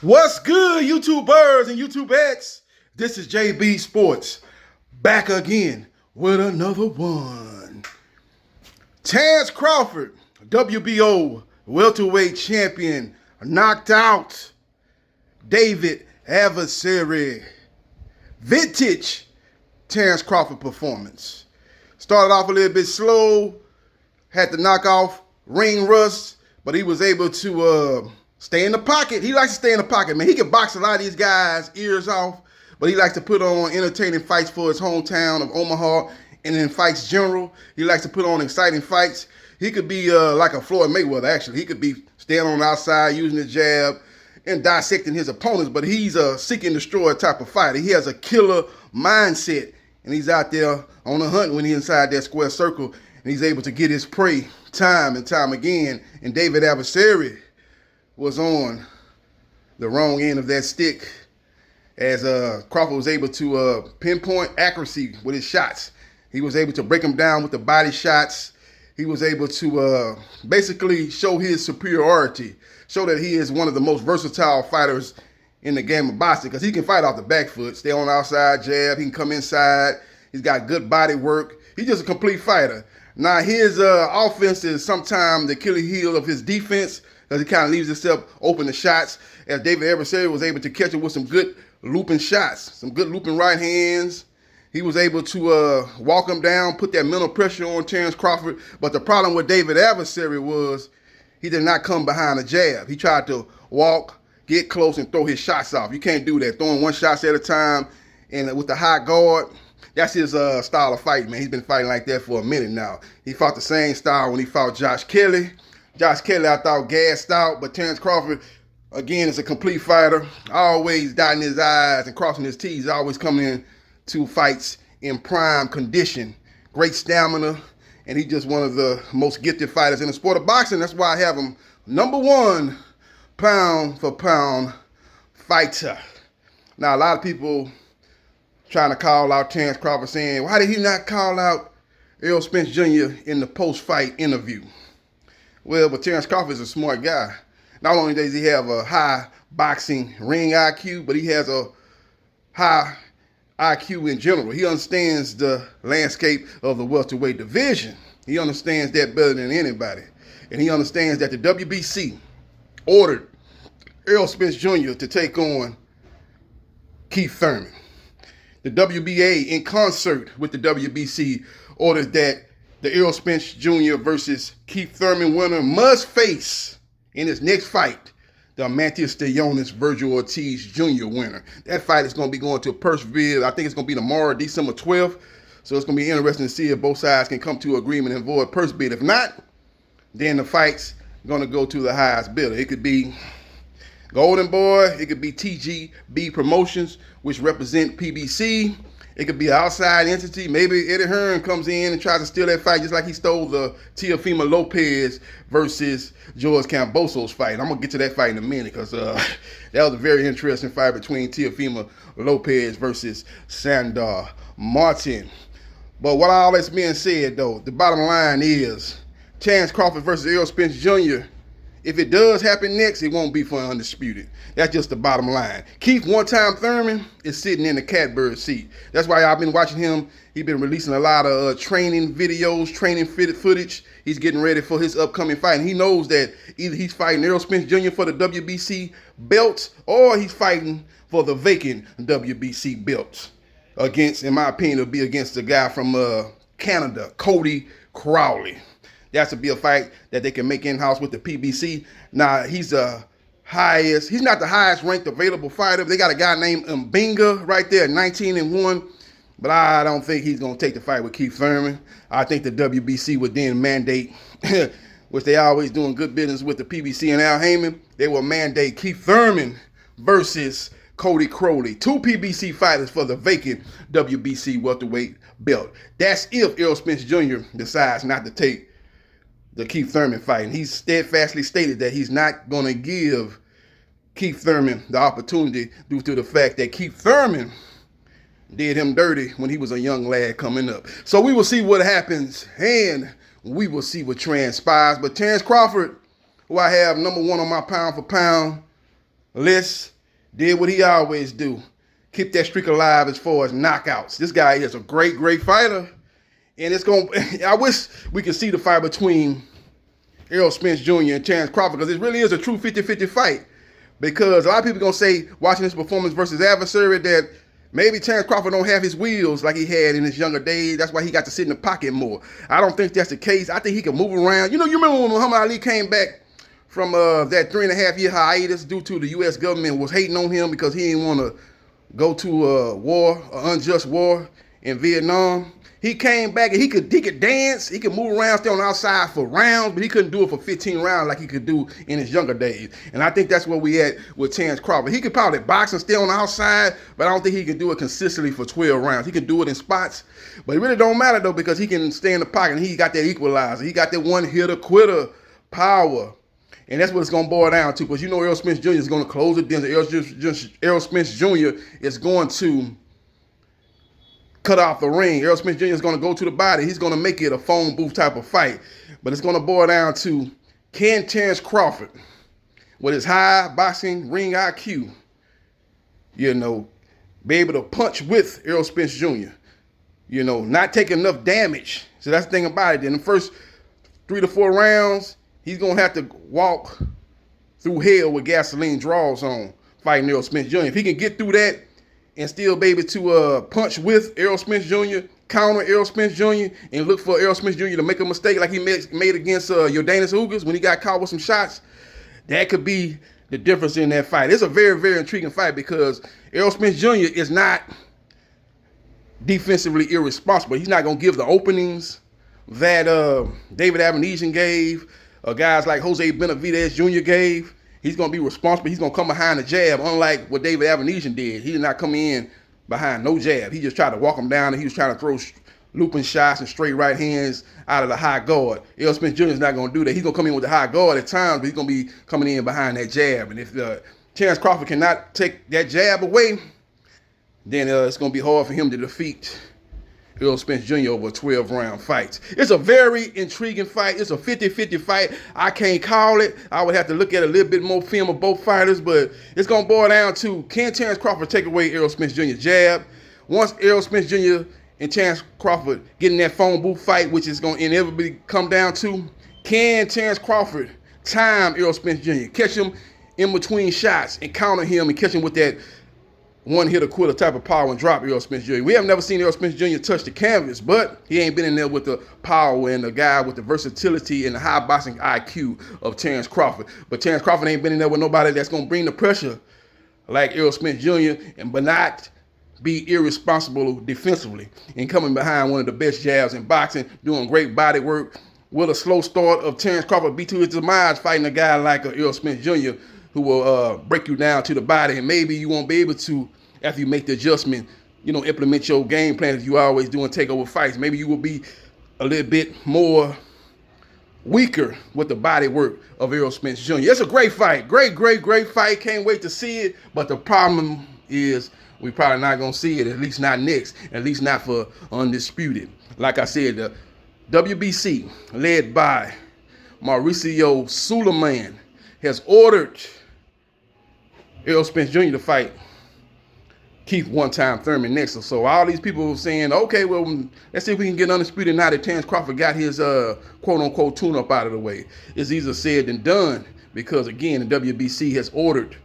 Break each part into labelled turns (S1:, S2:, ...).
S1: What's good, YouTubers and YouTubettes? This is JB Sports, back again with another one. Terrence Crawford, WBO welterweight champion, knocked out David Adversary. Vintage Terrence Crawford performance. Started off a little bit slow, had to knock off ring rust, but he was able to stay in the pocket. He likes to stay in the pocket, man. He can box a lot of these guys' ears off, but he likes to put on entertaining fights for his hometown of Omaha and in fights general. He likes to put on exciting fights. He could be like a Floyd Mayweather, actually. He could be standing on the outside using the jab and dissecting his opponents, but he's a seek and destroy type of fighter. He has a killer mindset, and he's out there on the hunt when he's inside that square circle, and he's able to get his prey time and time again. And David Adversary was on the wrong end of that stick as Crawford was able to pinpoint accuracy with his shots. He was able to break him down with the body shots. He was able to basically show his superiority, show that he is one of the most versatile fighters in the game of boxing, because he can fight off the back foot, stay on the outside jab, he can come inside, he's got good body work. He's just a complete fighter. Now his offense is sometimes the Achilles heel of his defense, because he kind of leaves himself open to shots, as David Adversary was able to catch him with some good looping shots, some good looping right hands. He was able to walk him down, put that mental pressure on Terrence Crawford. But the problem with David Adversary was he did not come behind a jab. He tried to walk, get close, and throw his shots off. You can't do that. Throwing one shot at a time and with the high guard, that's his style of fighting, man. He's been fighting like that for a minute now. He fought the same style when he fought Josh Kelly. Josh Kelly, I thought, gassed out, but Terrence Crawford, again, is a complete fighter. Always dotting his I's and crossing his T's, always coming in to fights in prime condition. Great stamina, and he's just one of the most gifted fighters in the sport of boxing. That's why I have him #1 pound for pound fighter. Now, a lot of people trying to call out Terrence Crawford, saying, why did he not call out Errol Spence Jr. in the post-fight interview? Well, but Terrence Crawford is a smart guy. Not only does he have a high boxing ring IQ, but he has a high IQ in general. He understands the landscape of the welterweight division. He understands that better than anybody. And he understands that the WBC ordered Errol Spence Jr. to take on Keith Thurman. The WBA, in concert with the WBC, ordered that the Errol Spence Jr. versus Keith Thurman winner must face, in his next fight, the Mantis Stellonis Virgil Ortiz Jr. winner. That fight is going to be going to Perthville. I think it's going to be tomorrow, December 12th. So it's going to be interesting to see if both sides can come to agreement and avoid Perthville. If not, then the fight's going to go to the highest bidder. It could be Golden Boy. It could be TGB Promotions, which represent PBC. It could be an outside entity. Maybe Eddie Hearn comes in and tries to steal that fight, just like he stole the Teofimo Lopez versus George Kambosos fight. I'm going to get to that fight in a minute, because that was a very interesting fight between Teofimo Lopez versus Sandor Martin. But what all that's being said, though, the bottom line is Terrence Crawford versus Errol Spence Jr., if it does happen next, it won't be for undisputed. That's just the bottom line. Keith One-Time Thurman is sitting in the catbird seat. That's why I've been watching him. He's been releasing a lot of training videos, training footage. He's getting ready for his upcoming fight. And he knows that either he's fighting Errol Spence Jr. for the WBC belt, or he's fighting for the vacant WBC belt. Against, in my opinion, it'll be against the guy from Canada, Cody Crowley. That's to be a fight that they can make in-house with the PBC. Now, he's not the highest ranked available fighter. They got a guy named Mbinga right there at 19-1. But I don't think he's going to take the fight with Keith Thurman. I think the WBC would then mandate, which they always doing good business with the PBC and Al Heyman, they will mandate Keith Thurman versus Cody Crowley. 2 PBC fighters for the vacant WBC welterweight belt. That's if Errol Spence Jr. decides not to take the Keith Thurman fight. And he's steadfastly stated that he's not going to give Keith Thurman the opportunity due to the fact that Keith Thurman did him dirty when he was a young lad coming up. So we will see what happens, and we will see what transpires. But Terrence Crawford, who I have #1 on my pound for pound Les did what he always do. Keep that streak alive as far as knockouts. This guy is a great, great fighter. And it's going to, I wish we could see the fight between Errol Spence Jr. and Terence Crawford, because it really is a true 50-50 fight. Because a lot of people are going to say, watching this performance versus adversary, that maybe Terence Crawford don't have his wheels like he had in his younger days. That's why he got to sit in the pocket more. I don't think that's the case. I think he can move around. You remember when Muhammad Ali came back from that 3.5-year hiatus due to the U.S. government was hating on him because he didn't want to go to a war, an unjust war in Vietnam. He came back and he could dance, he could move around, stay on the outside for rounds, but he couldn't do it for 15 rounds like he could do in his younger days. And I think that's where we at with Terence Crawford. He could probably box and stay on the outside, but I don't think he can do it consistently for 12 rounds. He can do it in spots, but it really don't matter though, because he can stay in the pocket and he got that equalizer. He got that one-hitter quitter power. And that's what it's going to boil down to, because Errol Spence Jr. is going to close it down. Errol Spence Jr. is going to cut off the ring. Errol Spence Jr. is going to go to the body. He's going to make it a phone booth type of fight. But it's going to boil down to, can Terence Crawford, with his high boxing ring IQ, be able to punch with Errol Spence Jr., not take enough damage. So that's the thing about it. In the first 3 to 4 rounds, he's going to have to walk through hell with gasoline draws on fighting Errol Spence Jr. If he can get through that and still be able to punch with Errol Spence Jr., counter Errol Spence Jr., and look for Errol Spence Jr. to make a mistake like he made against Yordenis Ugas when he got caught with some shots, that could be the difference in that fight. It's a very, very intriguing fight because Errol Spence Jr. is not defensively irresponsible. He's not going to give the openings that David Avanesyan gave, guys like Jose Benavidez Jr. gave. He's going to be responsible. He's going to come behind the jab, unlike what David Avanesyan did. He did not come in behind no jab. He just tried to walk him down, and he was trying to throw looping shots and straight right hands out of the high guard. Errol Spence Jr. is not going to do that. He's going to come in with the high guard at times, but he's going to be coming in behind that jab. And if Terence Crawford cannot take that jab away, then it's going to be hard for him to defeat Errol Spence Jr. over a 12-round fight. It's a very intriguing fight. It's a 50-50 fight. I can't call it. I would have to look at a little bit more film of both fighters, but it's going to boil down to, can Terence Crawford take away Errol Spence Jr.'s jab? Once Errol Spence Jr. and Terence Crawford get in that phone booth fight, which is going to inevitably come down to, can Terence Crawford time Errol Spence Jr., catch him in between shots and counter him and catch him with that one-hitter quitter type of power and drop Errol Spence Jr. We have never seen Errol Spence Jr. touch the canvas, but he ain't been in there with the power and the guy with the versatility and the high boxing IQ of Terence Crawford. But Terence Crawford ain't been in there with nobody that's going to bring the pressure like Errol Spence Jr. but not be irresponsible defensively and coming behind one of the best jabs in boxing, doing great body work. Will a slow start of Terence Crawford be to his demise fighting a guy like Errol Spence Jr. who will break you down to the body, and maybe you won't be able to, after you make the adjustment, implement your game plan as you always do in takeover fights. Maybe you will be a little bit more weaker with the body work of Errol Spence Jr. It's a great fight. Great, great, great fight. Can't wait to see it. But the problem is we're probably not going to see it, at least not next, at least not for Undisputed. Like I said, the WBC, led by Mauricio Suleiman, has ordered Errol Spence Jr. to fight Keith one-time Thurman next. So all these people saying, okay, well, let's see if we can get Undisputed now that Terence Crawford got his quote-unquote tune-up out of the way. It's easier said than done because, again, the WBC has ordered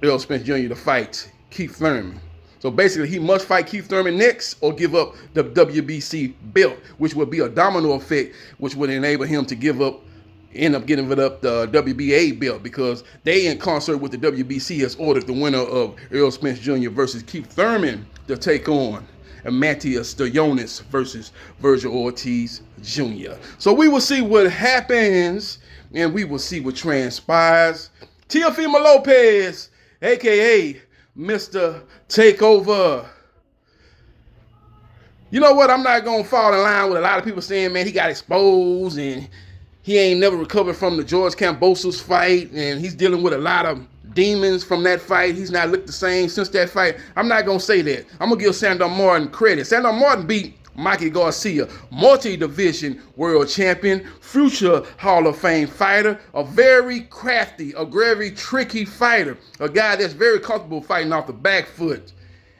S1: Errol Spence Jr. to fight Keith Thurman. So basically, he must fight Keith Thurman next or give up the WBC belt, which would be a domino effect, which would enable him to end up giving up the WBA belt, because they, in concert with the WBC, has ordered the winner of Errol Spence Jr. versus Keith Thurman to take on Matthias Stoyonis versus Virgil Ortiz Jr. So we will see what happens, and we will see what transpires. Teofimo Lopez, a.k.a. Mr. Takeover. You know what? I'm not going to fall in line with a lot of people saying, man, he got exposed and he ain't never recovered from the George Kambosos fight, and he's dealing with a lot of demons from that fight. He's not looked the same since that fight. I'm not going to say that. I'm going to give Sandor Martin credit. Sandor Martin beat Mikey Garcia, multi-division world champion, future Hall of Fame fighter, a very crafty, a very tricky fighter, a guy that's very comfortable fighting off the back foot.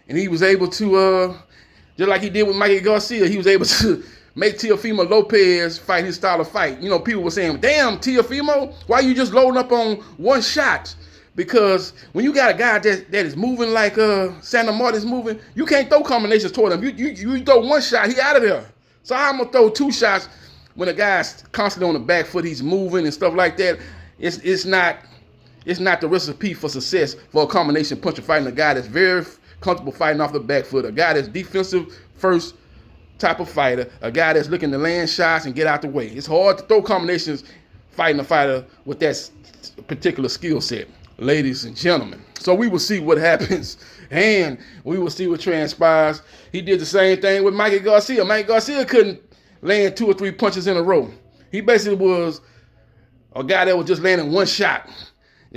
S1: And he was able to, just like he did with Mikey Garcia, he was able to make Teofimo Lopez fight his style of fight. You know, people were saying, damn, Teofimo, why you just loading up on one shot? Because when you got a guy that is moving like Santa Martin's moving, you can't throw combinations toward him. You throw one shot, he out of there. So how I'm going to throw two shots when a guy's constantly on the back foot, he's moving and stuff like that? It's not the recipe for success for a combination puncher fighting a guy that's very comfortable fighting off the back foot, a guy that's defensive first type of fighter, a guy that's looking to land shots and get out the way. It's hard to throw combinations fighting a fighter with that particular skill set, ladies and gentlemen. So we will see what happens, and we will see what transpires. He did the same thing with Mikey Garcia. Mikey Garcia couldn't land 2 or 3 punches in a row. He basically was a guy that was just landing one shot.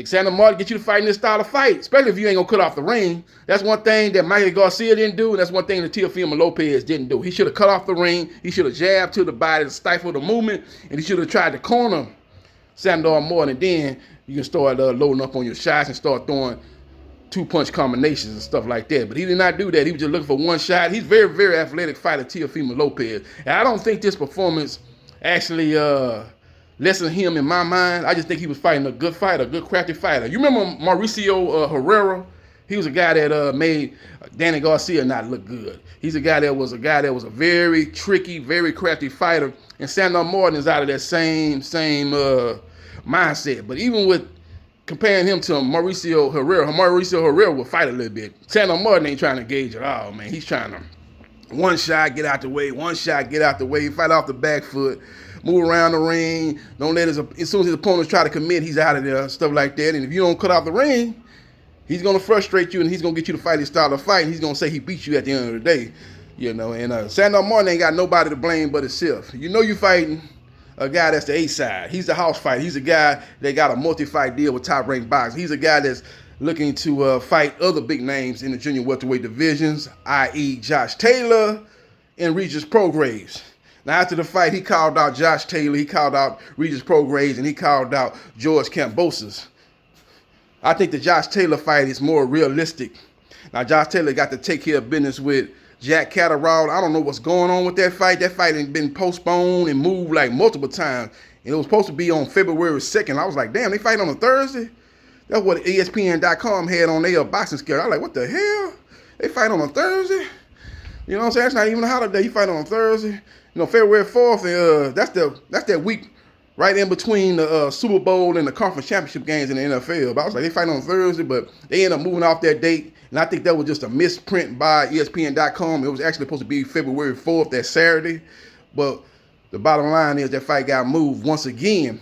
S1: Santa Martin get you to fight in this style of fight, especially if you ain't gonna cut off the ring. That's one thing that Mikey Garcia didn't do, and that's one thing that Teofimo Lopez didn't do. He should have cut off the ring. He should have jabbed to the body to stifle the movement, and he should have tried to corner Sandor Martin, and then you can start loading up on your shots and start throwing 2-punch combinations and stuff like that. But he did not do that. He was just looking for one shot. He's very, very athletic fighter, Teofimo Lopez. And I don't think this performance actually lessened him in my mind. I just think he was fighting a good fighter, a good crafty fighter. You remember Mauricio Herrera? He was a guy that made Danny Garcia not look good. He's a guy that was a very tricky, very crafty fighter. And Sandor Martin is out of that same mindset. But even with comparing him to Mauricio Herrera will fight a little bit. Sandor Martin ain't trying to engage at all, man. He's trying to one shot, get out the way, one shot, get out the way, fight off the back foot, move around the ring. Don't let as soon as his opponents try to commit, he's out of there, stuff like that. And if you don't cut off the ring, he's going to frustrate you, and he's going to get you to fight his style of fight, and he's going to say he beat you at the end of the day. You know, and Sandor Martin ain't got nobody to blame but himself. You know you fighting a guy that's the A side. He's the house fighter. He's a guy that got a multi-fight deal with Top Rank Boxing. He's a guy that's looking to fight other big names in the junior welterweight divisions, i.e. Josh Taylor and Regis Prograis. Now, after the fight, he called out Josh Taylor, he called out Regis Prograis, and he called out George Kambosos. I think the Josh Taylor fight is more realistic. Now, Josh Taylor got to take care of business with Jack Catterall. I don't know what's going on with that fight. That fight has been postponed and moved like multiple times. And it was supposed to be on February 2nd. I was like, damn, they fight on a Thursday? That's what ESPN.com had on their boxing schedule. I was like, what the hell? They fight on a Thursday? You know what I'm saying? That's not even a holiday. You fight on a Thursday. You know, February 4th, that's that week right in between the Super Bowl and the conference championship games in the NFL. But I was like, they fight on Thursday, but they ended up moving off that date. And I think that was just a misprint by ESPN.com. It was actually supposed to be February 4th, that Saturday. But the bottom line is that fight got moved once again.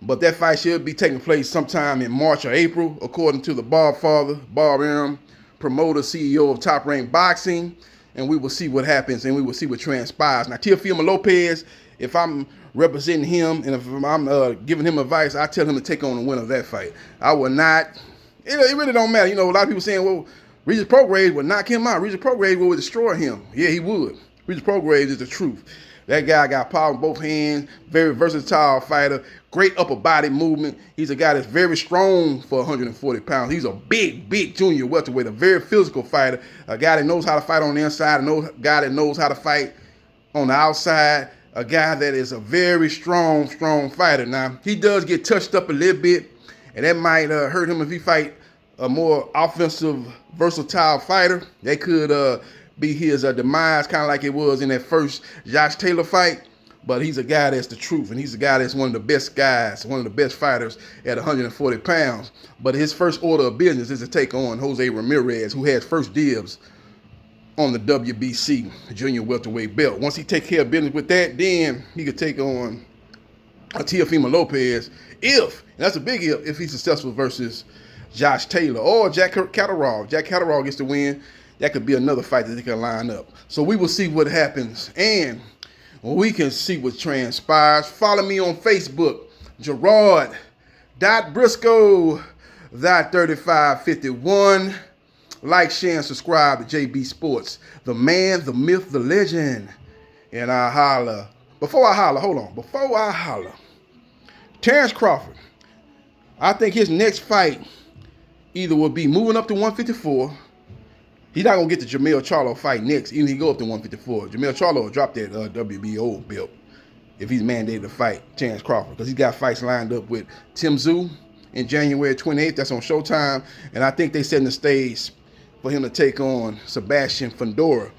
S1: But that fight should be taking place sometime in March or April, according to the Bob Arum, promoter, CEO of Top Rank Boxing. And we will see what happens, and we will see what transpires. Now, Teofimo Lopez, if I'm representing him and if I'm giving him advice, I tell him to take on the winner of that fight. I will not. It really don't matter. You know, a lot of people saying, well, Regis Prograis would knock him out. Regis Prograis would destroy him. Yeah, he would. Regis Prograis is the truth. That guy got power in both hands, very versatile fighter, great upper body movement. He's a guy that's very strong for 140 pounds. He's a big junior welterweight, a very physical fighter, a guy that knows how to fight on the inside, a guy that knows how to fight on the outside, a guy that is a very strong fighter. Now, he does get touched up a little bit, and that might hurt him if he fight a more offensive, versatile fighter. That could be his demise, kind of like it was in that first Josh Taylor fight. But he's a guy that's the truth, and he's a guy that's one of the best guys, one of the best fighters at 140 pounds. But his first order of business is to take on Jose Ramirez, who has first dibs on the WBC junior welterweight belt. Once he takes care of business with that, then he could take on Teofimo Lopez if, and that's a big if he's successful versus Josh Taylor or Jack Catterall. If Jack Catterall gets the win, that could be another fight that they can line up. So we will see what happens, and we can see what transpires. Follow me on Facebook, Gerard.Briscoe.3551. like, share, and subscribe to JB Sports. The man, the myth, the legend. And I holla. Before I holla, hold on. Before I holla, Terrence Crawford, I think his next fight either will be moving up to 154. He's not going to get the Jermell Charlo fight next. Even if he go up to 154. Jermell Charlo will drop that WBO belt if he's mandated to fight Terrence Crawford, because he's got fights lined up with Tim Tszyu in January 28th. That's on Showtime. And I think they're setting the stage for him to take on Sebastian Fundora,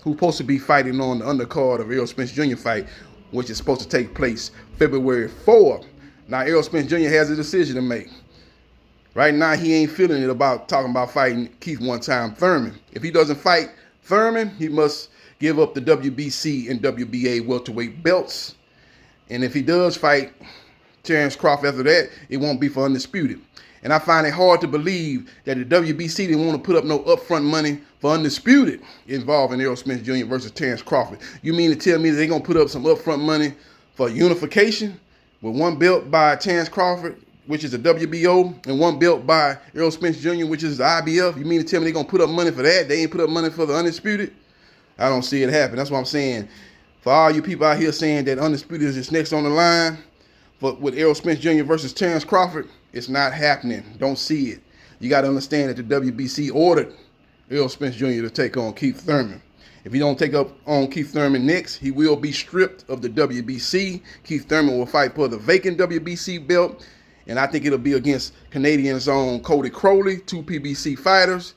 S1: who's supposed to be fighting on the undercard of Errol Spence Jr. fight, which is supposed to take place February 4th. Now, Errol Spence Jr. has a decision to make. Right now, he ain't feeling it about talking about fighting Keith one-time Thurman. If he doesn't fight Thurman, he must give up the WBC and WBA welterweight belts. And if he does fight Terrence Crawford after that, it won't be for Undisputed. And I find it hard to believe that the WBC didn't want to put up no upfront money for Undisputed involving Errol Spence Jr. versus Terrence Crawford. You mean to tell me that they're going to put up some upfront money for unification with one belt by Terrence Crawford, which is the WBO, and one belt by Errol Spence Jr., which is the IBF? You mean to tell me they're going to put up money for that? They ain't put up money for the Undisputed? I don't see it happen. That's what I'm saying. For all you people out here saying that Undisputed is just next on the line, but with Errol Spence Jr. versus Terrence Crawford, it's not happening. Don't see it. You got to understand that the WBC ordered Errol Spence Jr. to take on Keith Thurman. If he don't take up on Keith Thurman next, he will be stripped of the WBC. Keith Thurman will fight for the vacant WBC belt, and I think it'll be against Canadian's own Cody Crowley, 2 PBC fighters.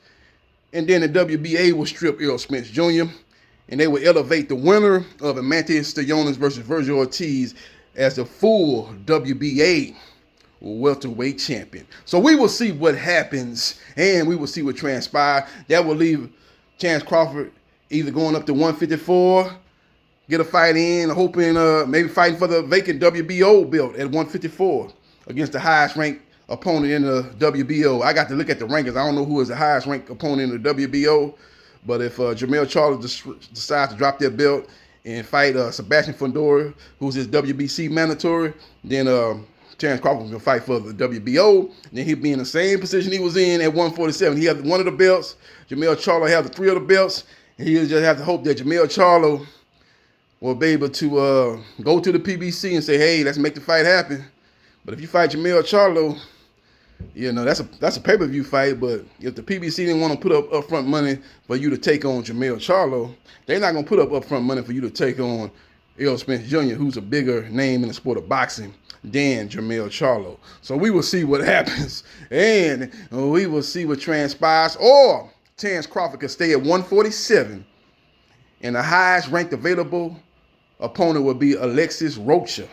S1: And then the WBA will strip Errol Spence Jr., and they will elevate the winner of Amanteus Stellonis versus Virgil Ortiz as the full WBA welterweight champion. So we will see what happens, and we will see what transpires. That will leave Terrence Crawford either going up to 154, get a fight in, hoping maybe fighting for the vacant WBO belt at 154 against the highest ranked opponent in the WBO. I got to look at the rankings. I don't know who is the highest ranked opponent in the WBO, but if Jermell Charlo decides to drop their belt and fight Sebastian Fundora, who's his WBC mandatory, then Terrence Crawford will fight for the WBO. Then he'll be in the same position he was in at 147. He has one of the belts. Jermell Charlo has the 3 other belts. And he'll just have to hope that Jermell Charlo will be able to go to the PBC and say, hey, let's make the fight happen. But if you fight Jermell Charlo, you know, that's a pay-per-view fight. But if the PBC didn't want to put up upfront money for you to take on Jermell Charlo, they're not going to put up upfront money for you to take on Errol Spence Jr., who's a bigger name in the sport of boxing than Jermell Charlo. So we will see what happens, and we will see what transpires. Or Terrence Crawford could stay at 147, and the highest ranked available opponent will be Alexis Rocha.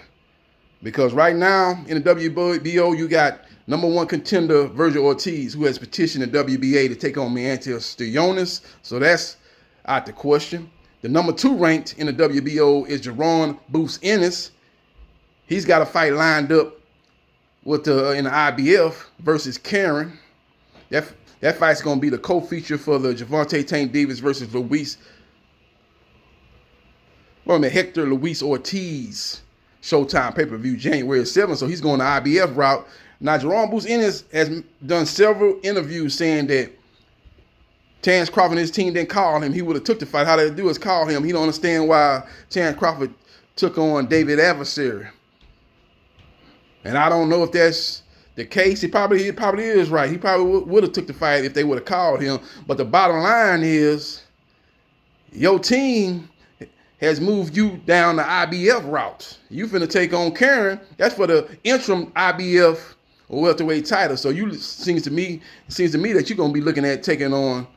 S1: Because right now in the WBO, you got #1 contender Virgil Ortiz, who has petitioned the WBA to take on Amanteus Stellonis. So that's out the question. The #2 ranked in the WBO is Jaron Boots Ennis. He's got a fight lined up with in the IBF versus Karen. That fight's going to be the co-feature for the Gervonta Tank Davis versus Hector Luis Ortiz Showtime pay-per-view January 7th. So he's going the IBF route. Now, Jerome Boots Ennis has done several interviews saying that Terrence Crawford and his team didn't call him. He would have took the fight. How they do is call him. He don't understand why Terrence Crawford took on David Adversary. And I don't know if that's the case. It probably is right. He probably would have took the fight if they would have called him. But the bottom line is, your team has moved you down the IBF route. You finna take on Karen. That's for the interim IBF or welterweight title. So it seems to me that you're gonna be looking at taking on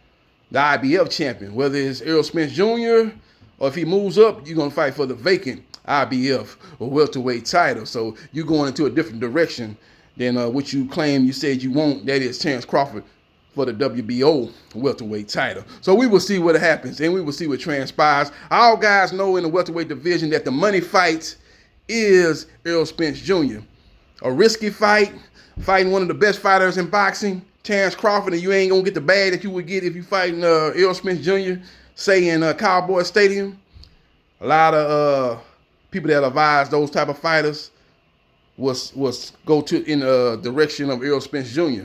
S1: the IBF champion, whether it's Errol Spence Jr. or if he moves up, you're gonna fight for the vacant IBF or welterweight title. So you're going into a different direction than what you claim you said you want. That is Terrence Crawford for the WBO welterweight title. So we will see what happens, and we will see what transpires. All guys know in the welterweight division that the money fight is Errol Spence Jr. A risky fight, fighting one of the best fighters in boxing, Terrence Crawford, and you ain't gonna get the bag that you would get if you fighting Errol Spence Jr., say in Cowboy Stadium. A lot of people that advise those type of fighters was go to in the direction of Errol Spence Jr.,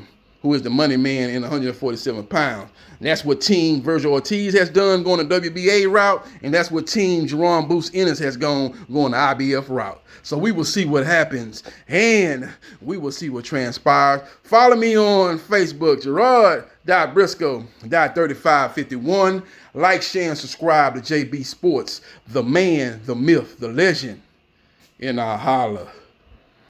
S1: who is the money man in 147 pounds. And that's what Team Virgil Ortiz has done, going the WBA route, and that's what Team Jerome Boots Ennis has going the IBF route. So we will see what happens, and we will see what transpires. Follow me on Facebook, Gerard.Briscoe.3551. Like, share, and subscribe to JB Sports, the man, the myth, the legend, and I holla.